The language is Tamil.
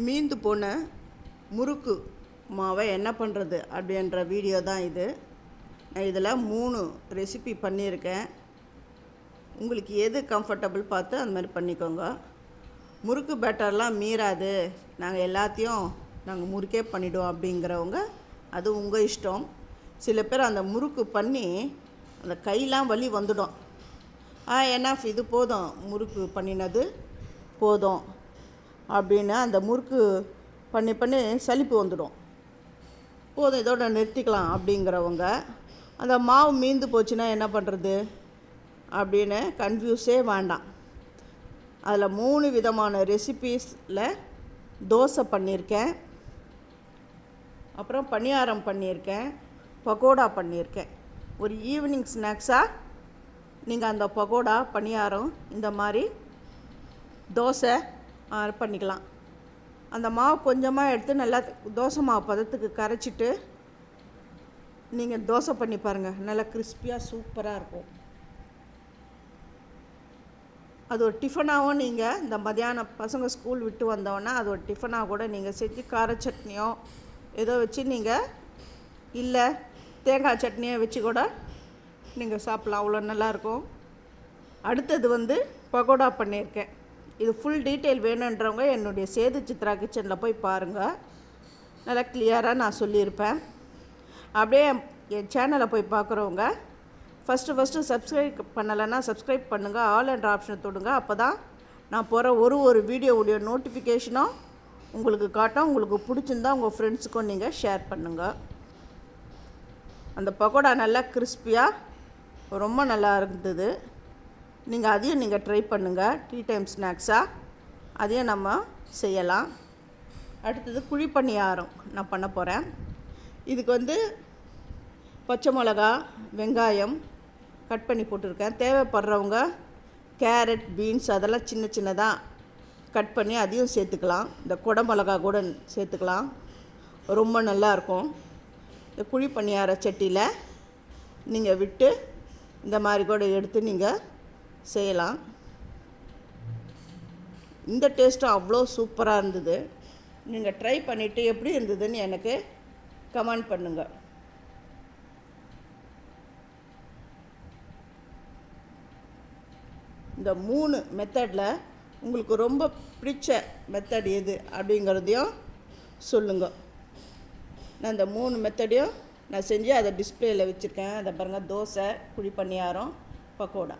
மீந்து போன முறுக்கு மாவை என்ன பண்ணுறது அப்படின்ற வீடியோ தான் இது. நான் இதில் 3 ரெசிபி பண்ணியிருக்கேன். உங்களுக்கு எது கம்ஃபர்டபுள் பார்த்து அந்த மாதிரி பண்ணிக்கோங்க. முறுக்கு பேட்டர்லாம் மீறாது, நாங்கள் எல்லாத்தையும் முறுக்கே பண்ணிவிடுவோம் அப்படிங்கிறவங்க அது உங்கள் இஷ்டம். சில பேர் அந்த முறுக்கு பண்ணி அந்த கையெலாம் வலி வந்துடும். என்னாஃப் இது போதும், முறுக்கு பண்ணினது போதும் அப்படின்னு அந்த முறுக்கு பண்ணி பண்ணி சலிப்பு வந்துடும், போதும் இதோட நிறுத்திக்கலாம் அப்படிங்கிறவங்க, அந்த மாவு மீந்து போச்சுன்னா என்ன பண்ணுறது அப்படின்னு கன்ஃபியூஸே வேண்டாம். அதில் 3 விதமான ரெசிபீஸில் தோசை பண்ணியிருக்கேன், அப்புறம் பணியாரம் பண்ணியிருக்கேன், பக்கோடா பண்ணியிருக்கேன். ஒரு ஈவினிங் ஸ்நாக்ஸாக நீங்கள் அந்த பக்கோடா பணியாரம் இந்த மாதிரி தோசை பண்ணிக்கலாம். அந்த மாவு கொஞ்சமாக எடுத்து நல்லா தோசை மாவு பதத்துக்கு கரைச்சிட்டு நீங்கள் தோசை பண்ணி பாருங்கள், நல்லா கிறிஸ்பியாக சூப்பராக இருக்கும். அது ஒரு டிஃபனாகவும் நீங்கள் இந்த மத்தியானம் பசங்க ஸ்கூல் விட்டு வந்தோன்னா அது ஒரு டிஃபனாக கூட நீங்கள் செஞ்சு கார சட்னியோ ஏதோ வச்சு நீங்கள், இல்லை தேங்காய் சட்னியை வச்சு கூட நீங்கள் சாப்பிட்லாம், அவ்வளோ நல்லாயிருக்கும். அடுத்தது பக்கோடா பண்ணியிருக்கேன். இது ஃபுல் டீட்டெயில் வேணுன்றவங்க என்னுடைய சேது சித்ரா கிச்சனில் போய் பாருங்கள், நல்லா கிளியராக நான் சொல்லியிருப்பேன். அப்படியே என் சேனலை போய் பார்க்குறவங்க ஃபஸ்ட்டு சப்ஸ்கிரைப் பண்ணலைன்னா சப்ஸ்கிரைப் பண்ணுங்கள், ஆல் என்ற ஆப்ஷனை தொடுங்க. அப்போ தான் நான் போகிற ஒரு வீடியோவுடைய நோட்டிஃபிகேஷனும் உங்களுக்கு காட்டும். உங்களுக்கு பிடிச்சிருந்தா உங்கள் ஃப்ரெண்ட்ஸுக்கும் நீங்கள் ஷேர் பண்ணுங்கள். அந்த பக்கோடா நல்லா கிறிஸ்பியாக ரொம்ப நல்லா இருந்தது. அதையும் நீங்கள் ட்ரை பண்ணுங்கள், டீ டைம் ஸ்நாக்ஸாக அதையும் நம்ம செய்யலாம். அடுத்தது குழி பணியாரம் நான் பண்ண போகிறேன். இதுக்கு பச்சை மிளகா, வெங்காயம் கட் பண்ணி போட்டிருக்கேன். தேவைப்படுறவங்க கேரட், பீன்ஸ் அதெல்லாம் சின்ன சின்னதாக கட் பண்ணி அதையும் சேர்த்துக்கலாம். இந்த கொடை மிளகா கூட சேர்த்துக்கலாம், ரொம்ப நல்லாயிருக்கும். இந்த குழி பணியார சட்டியில் நீங்கள் விட்டு இந்த மாதிரி கூட எடுத்து நீங்கள் செய்யலாம். இந்த டேஸ்ட்டும் அவ்வளோ சூப்பராக இருந்தது. நீங்கள் ட்ரை பண்ணிவிட்டு எப்படி இருந்ததுன்னு எனக்கு கமெண்ட் பண்ணுங்கள். இந்த 3 மெத்தடில் உங்களுக்கு ரொம்ப பிடிச்ச மெத்தட் எது அப்படிங்கிறதையும் சொல்லுங்கள். நான் இந்த 3 மெத்தடையும் நான் செஞ்சு அதை டிஸ்பிளேயில் வச்சுருக்கேன். அதை பாருங்கள், தோசை, குழி பணியாரம், பக்கோடா.